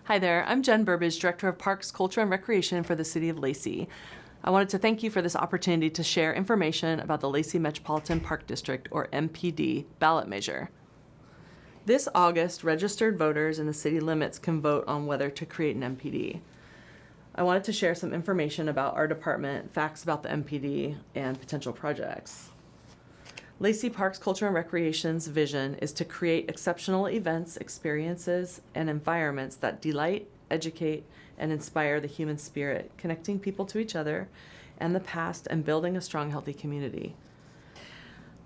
Hi there, I'm Jen Burbage, Director of Parks, Culture, and Recreation for the City of Lacey. I wanted to thank you for this opportunity to share information about the Lacey Metropolitan Park District, or MPD, ballot measure. This August, registered voters in the city limits can vote on whether to create an MPD. I wanted to share some information about our department, facts about the MPD, and potential projects. Lacey Parks, Culture, and Recreation's vision is to create exceptional events, experiences, and environments that delight, educate, and inspire the human spirit, connecting people to each other and the past and building a strong, healthy community.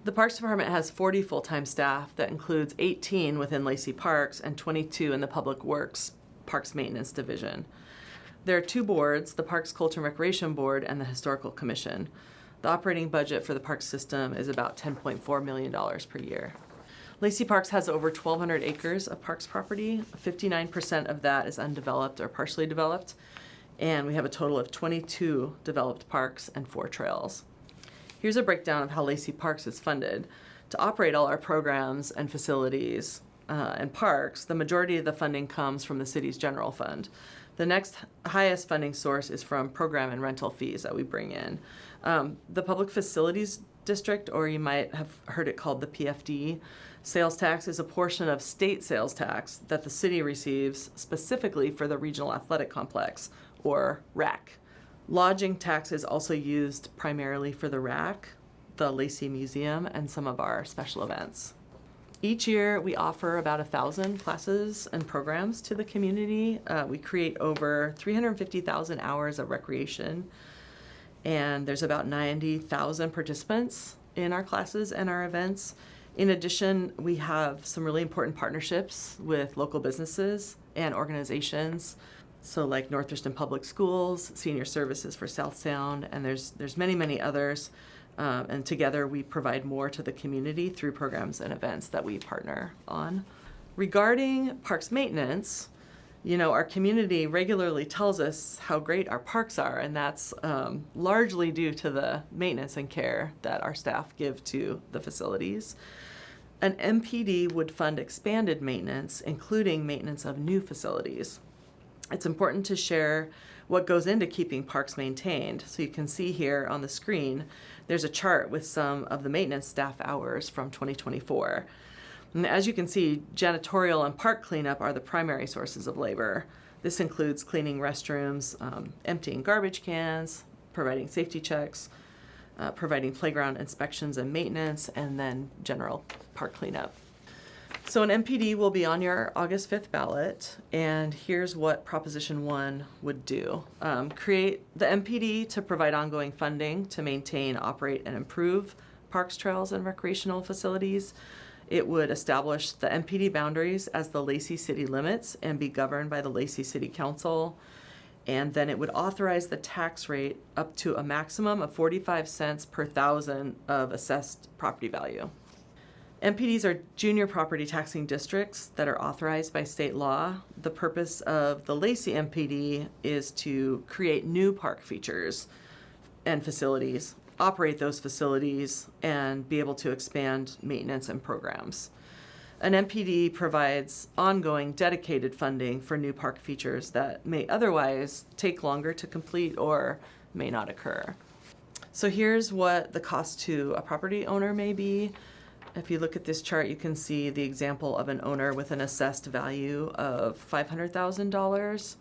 The Parks Department has 40 full-time staff that includes 18 within Lacey Parks and 22 in the Public Works Parks Maintenance Division. There are two boards, the Parks, Culture, and Recreation Board and the Historical Commission. The operating budget for the park system is about $10.4 million per year. Lacey Parks has over 1,200 acres of parks property. 59% of that is undeveloped or partially developed, and we have a total of 22 developed parks and 4 trails. Here's a breakdown of how Lacey Parks is funded. To operate all our programs and facilities and parks, the majority of the funding comes from the city's general fund. The next highest funding source is from program and rental fees that we bring in. The Public Facilities District, or you might have heard it called the PFD, sales tax is a portion of state sales tax that the city receives specifically for the Regional Athletic Complex, or RAC. Lodging tax is also used primarily for the RAC, the Lacey Museum, and some of our special events. Each year, we offer about 1,000 classes and programs to the community. We create over 350,000 hours of recreation, and there's about 90,000 participants in our classes and our events. In addition, we have some really important partnerships with local businesses and organizations, so like Northwestern Public Schools, Senior Services for South Sound, and there's many others. And together we provide more to the community through programs and events that we partner on. Regarding parks maintenance, our community regularly tells us how great our parks are, and that's largely due to the maintenance and care that our staff give to the facilities. An MPD would fund expanded maintenance, including maintenance of new facilities. It's important to share what goes into keeping parks maintained. So you can see here on the screen, there's a chart with some of the maintenance staff hours from 2024. And as you can see, janitorial and park cleanup are the primary sources of labor. This includes cleaning restrooms, emptying garbage cans, providing safety checks, providing playground inspections and maintenance, and then general park cleanup. So an MPD will be on your August 5th ballot, and here's what Proposition 1 would do. Create the MPD to provide ongoing funding to maintain, operate, and improve parks, trails, and recreational facilities. It would establish the MPD boundaries as the Lacey City limits and be governed by the Lacey City Council. And then it would authorize the tax rate up to a maximum of 45 cents per thousand of assessed property value. MPDs are junior property taxing districts that are authorized by state law. The purpose of the Lacey MPD is to create new park features and facilities, operate those facilities, and be able to expand maintenance and programs. An MPD provides ongoing dedicated funding for new park features that may otherwise take longer to complete or may not occur. So here's what the cost to a property owner may be. If you look at this chart, you can see the example of an owner with an assessed value of $500,000.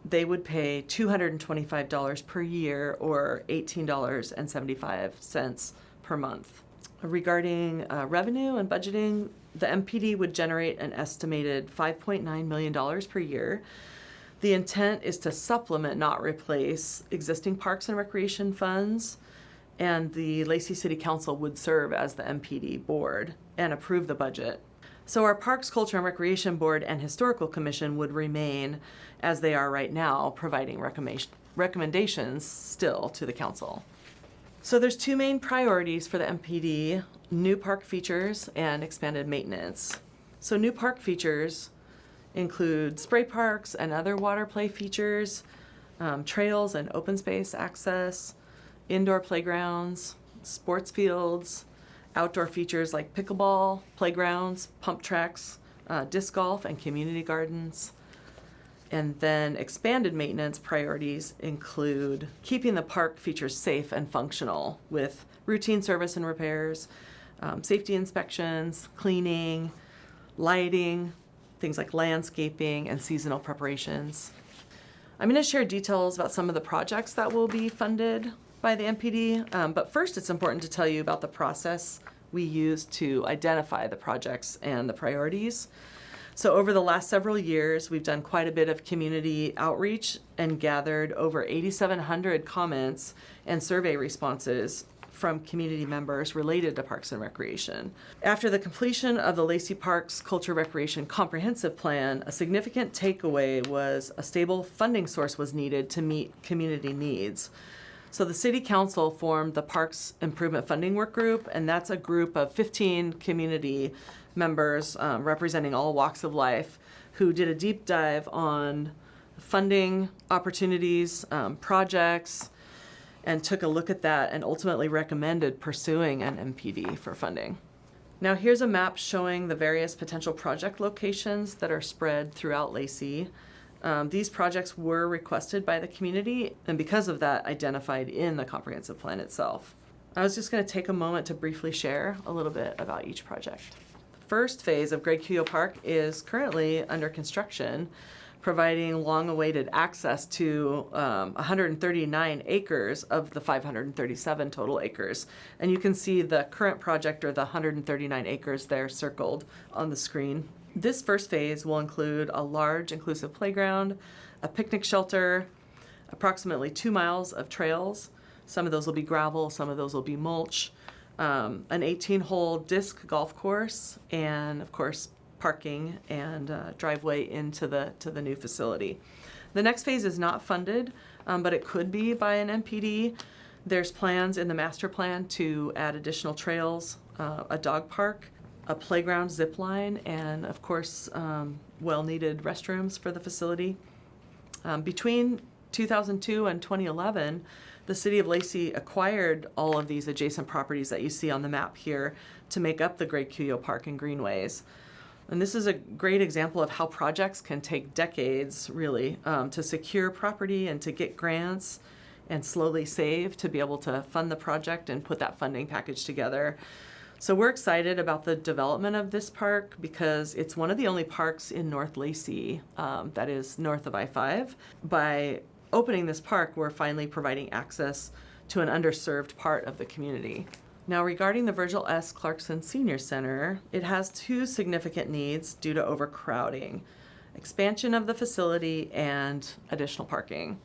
They would pay $225 per year, or $18.75 per month. Regarding revenue and budgeting, the MPD would generate an estimated $5.9 million per year. The intent is to supplement, not replace, existing parks and recreation funds. And the Lacey City Council would serve as the MPD board and approve the budget. So our Parks, Culture, and Recreation Board and Historical Commission would remain as they are right now, providing recommendations still to the council. So there's two main priorities for the MPD: new park features and expanded maintenance. So new park features include spray parks and other water play features, trails and open space access, indoor playgrounds, sports fields, outdoor features like pickleball, playgrounds, pump tracks, disc golf, and community gardens. And then expanded maintenance priorities include keeping the park features safe and functional with routine service and repairs, safety inspections, cleaning, lighting, things like landscaping and seasonal preparations. I'm going to share details about some of the projects that will be funded by the MPD, but first it's important to tell you about the process we use to identify the projects and the priorities. So over the last several years, we've done quite a bit of community outreach and gathered over 8,700 comments and survey responses from community members related to Parks and Recreation. After the completion of the Lacey Parks Culture Recreation Comprehensive Plan, a significant takeaway was a stable funding source was needed to meet community needs. So the City Council formed the Parks Improvement Funding Work Group, and that's a group of 15 community members representing all walks of life who did a deep dive on funding opportunities, projects, and took a look at that and ultimately recommended pursuing an MPD for funding. Now here's a map showing the various potential project locations that are spread throughout Lacey. These projects were requested by the community and because of that identified in the comprehensive plan itself. I was just going to take a moment to briefly share a little bit about each project. The first phase of Great Cuyo Park is currently under construction, providing long-awaited access to 139 acres of the 537 total acres. And you can see the current project, or the 139 acres there circled on the screen. This first phase will include a large inclusive playground, a picnic shelter, approximately 2 miles of trails. Some of those will be gravel, some of those will be mulch, an 18-hole disc golf course, and of course, parking and driveway into the new facility. The next phase is not funded, but it could be by an MPD. There's plans in the master plan to add additional trails, a dog park, a playground zip line, and of course, well-needed restrooms for the facility. Between 2002 and 2011, the City of Lacey acquired all of these adjacent properties that you see on the map here to make up the Great Cuyo Park and Greenways. And this is a great example of how projects can take decades, really, to secure property and to get grants and slowly save to be able to fund the project and put that funding package together. So we're excited about the development of this park because it's one of the only parks in North Lacey that is north of I-5. By opening this park, we're finally providing access to an underserved part of the community. Now, regarding the Virgil S. Clarkson Senior Center, it has 2 significant needs due to overcrowding: expansion of the facility and additional parking.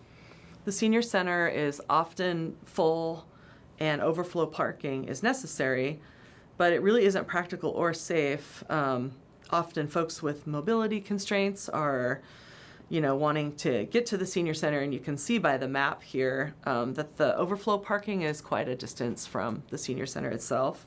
The senior center is often full and overflow parking is necessary, but it really isn't practical or safe. Often folks with mobility constraints are wanting to get to the senior center, and you can see by the map here that the overflow parking is quite a distance from the senior center itself.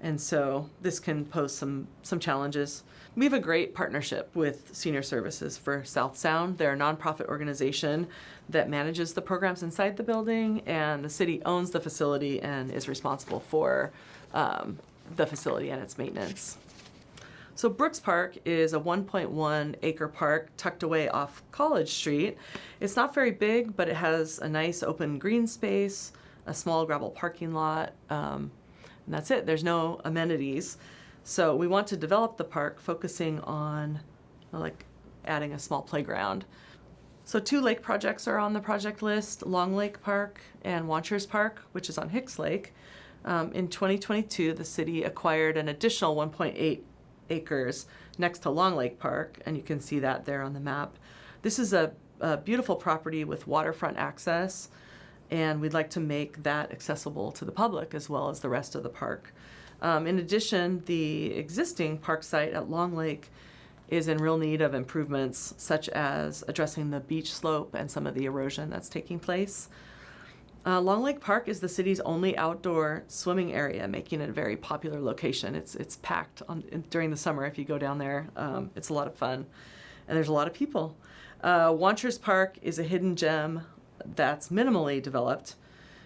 And so this can pose some challenges. We have a great partnership with Senior Services for South Sound. They're a nonprofit organization that manages the programs inside the building, and the city owns the facility and is responsible for the facility and its maintenance. So Brooks Park is a 1.1 acre park tucked away off College Street. It's not very big, but it has a nice open green space, a small gravel parking lot, and that's it. There's no amenities. So we want to develop the park focusing on adding a small playground. So 2 lake projects are on the project list: Long Lake Park and Wanchers Park, which is on Hicks Lake. In 2022, the city acquired an additional 1.8 acres next to Long Lake Park, and you can see that there on the map. This is a beautiful property with waterfront access, and we'd like to make that accessible to the public as well as the rest of the park. In addition, the existing park site at Long Lake is in real need of improvements, such as addressing the beach slope and some of the erosion that's taking place. Long Lake Park is the city's only outdoor swimming area, making it a very popular location. It's packed during the summer. If you go down there, it's a lot of fun, and there's a lot of people. Wanchers Park is a hidden gem that's minimally developed.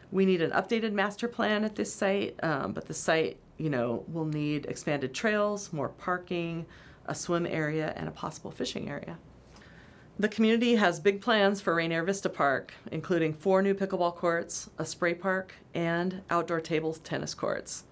We need an updated master plan at this site, but the site, will need expanded trails, more parking, a swim area, and a possible fishing area. The community has big plans for Rainier Vista Park, including 4 new pickleball courts, a spray park, and outdoor table tennis courts.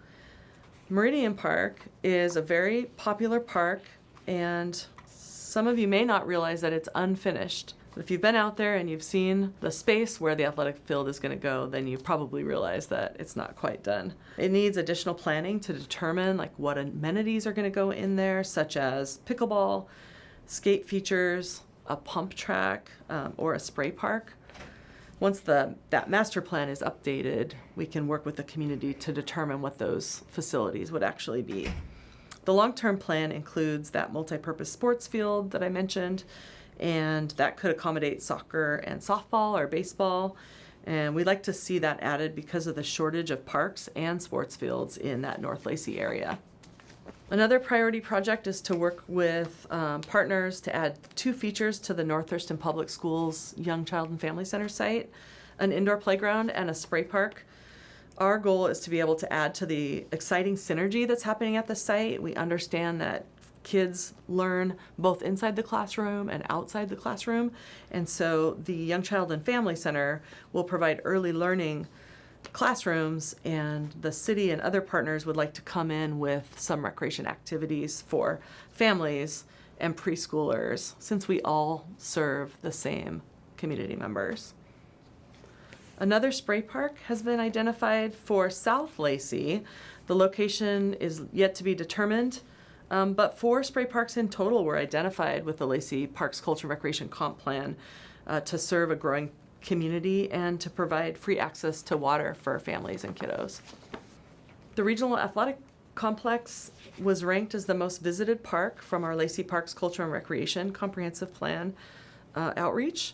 Meridian Park is a very popular park, and some of you may not realize that it's unfinished. But if you've been out there and you've seen the space where the athletic field is going to go, then you probably realize that it's not quite done. It needs additional planning to determine what amenities are going to go in there, such as pickleball, skate features, a pump track, or a spray park. Once that master plan is updated, we can work with the community to determine what those facilities would actually be. The long-term plan includes that multi-purpose sports field that I mentioned, and that could accommodate soccer and softball or baseball. And we'd like to see that added because of the shortage of parks and sports fields in that North Lacey area. Another priority project is to work with partners to add 2 features to the North Thurston Public Schools Young Child and Family Center site, an indoor playground and a spray park. Our goal is to be able to add to the exciting synergy that's happening at the site. We understand that kids learn both inside the classroom and outside the classroom, and so the Young Child and Family Center will provide early learning classrooms, and the city and other partners would like to come in with some recreation activities for families and preschoolers, since we all serve the same community members. Another spray park has been identified for South Lacey. The location is yet to be determined, but 4 spray parks in total were identified with the Lacey Parks Culture and Recreation Comp Plan to serve a growing community and to provide free access to water for families and kiddos. The Regional Athletic Complex was ranked as the most visited park from our Lacey Parks Culture and Recreation Comprehensive Plan outreach.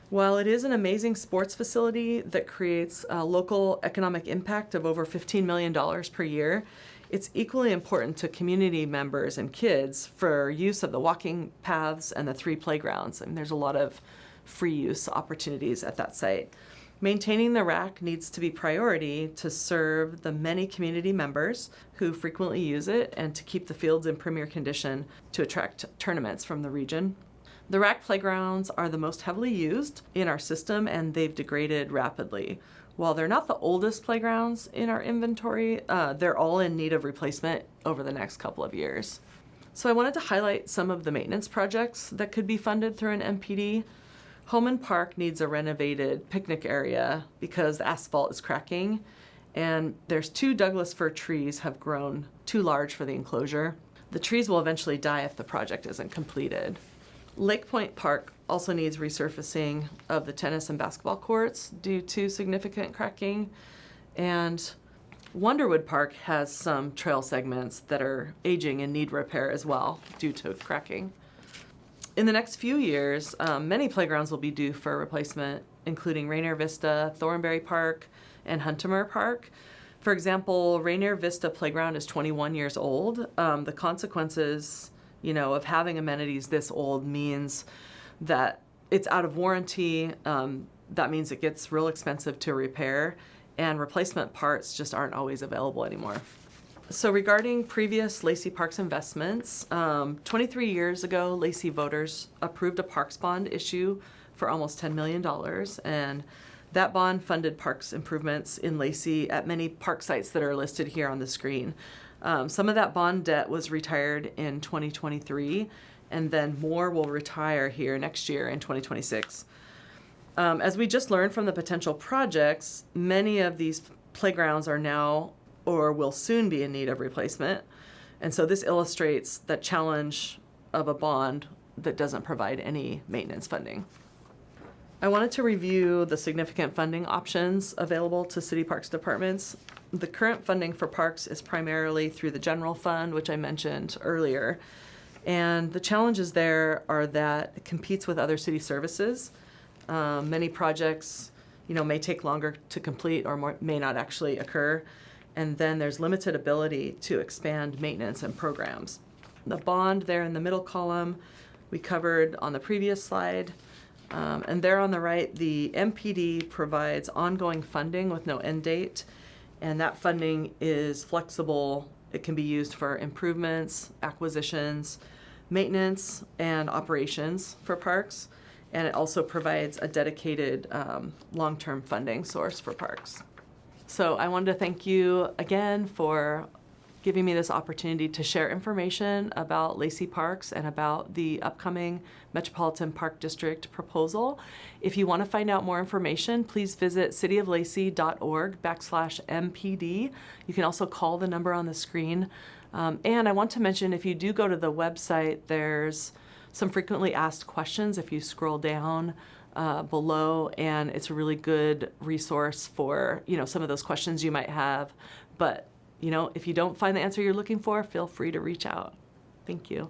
While it is an amazing sports facility that creates a local economic impact of over $15 million per year, it's equally important to community members and kids for use of the walking paths and the 3 playgrounds. And there's a lot of free use opportunities at that site. Maintaining the RAC needs to be priority to serve the many community members who frequently use it and to keep the fields in premier condition to attract tournaments from the region. The RAC playgrounds are the most heavily used in our system, and they've degraded rapidly. While they're not the oldest playgrounds in our inventory, they're all in need of replacement over the next couple of years. So I wanted to highlight some of the maintenance projects that could be funded through an MPD. Homan Park needs a renovated picnic area because the asphalt is cracking, and there's 2 Douglas fir trees have grown too large for the enclosure. The trees will eventually die if the project isn't completed. Lake Point Park also needs resurfacing of the tennis and basketball courts due to significant cracking, and Wonderwood Park has some trail segments that are aging and need repair as well due to cracking. In the next few years, many playgrounds will be due for replacement, including Rainier Vista, Thornberry Park, and Huntemer Park. For example, Rainier Vista Playground is 21 years old. The consequences, of having amenities this old means that it's out of warranty. That means it gets real expensive to repair, and replacement parts just aren't always available anymore. So regarding previous Lacey Parks investments, 23 years ago, Lacey voters approved a parks bond issue for almost $10 million, and that bond funded parks improvements in Lacey at many park sites that are listed here on the screen. Some of that bond debt was retired in 2023, and then more will retire here next year in 2026. As we just learned from the potential projects, many of these playgrounds are now or will soon be in need of replacement. And so this illustrates the challenge of a bond that doesn't provide any maintenance funding. I wanted to review the significant funding options available to city parks departments. The current funding for parks is primarily through the general fund, which I mentioned earlier. And the challenges there are that it competes with other city services. Many projects, may take longer to complete or may not actually occur. And then there's limited ability to expand maintenance and programs. The bond there in the middle column we covered on the previous slide. And there on the right, the MPD provides ongoing funding with no end date. And that funding is flexible. It can be used for improvements, acquisitions, maintenance, and operations for parks. and it also provides a dedicated long-term funding source for parks. So I wanted to thank you again for giving me this opportunity to share information about Lacey Parks and about the upcoming Metropolitan Park District proposal. If you want to find out more information, please visit cityoflacey.org/MPD. You can also call the number on the screen. And I want to mention, if you do go to the website, there's some frequently asked questions if you scroll down below, and it's a really good resource for, some of those questions you might have. But if you don't find the answer you're looking for, feel free to reach out. Thank you.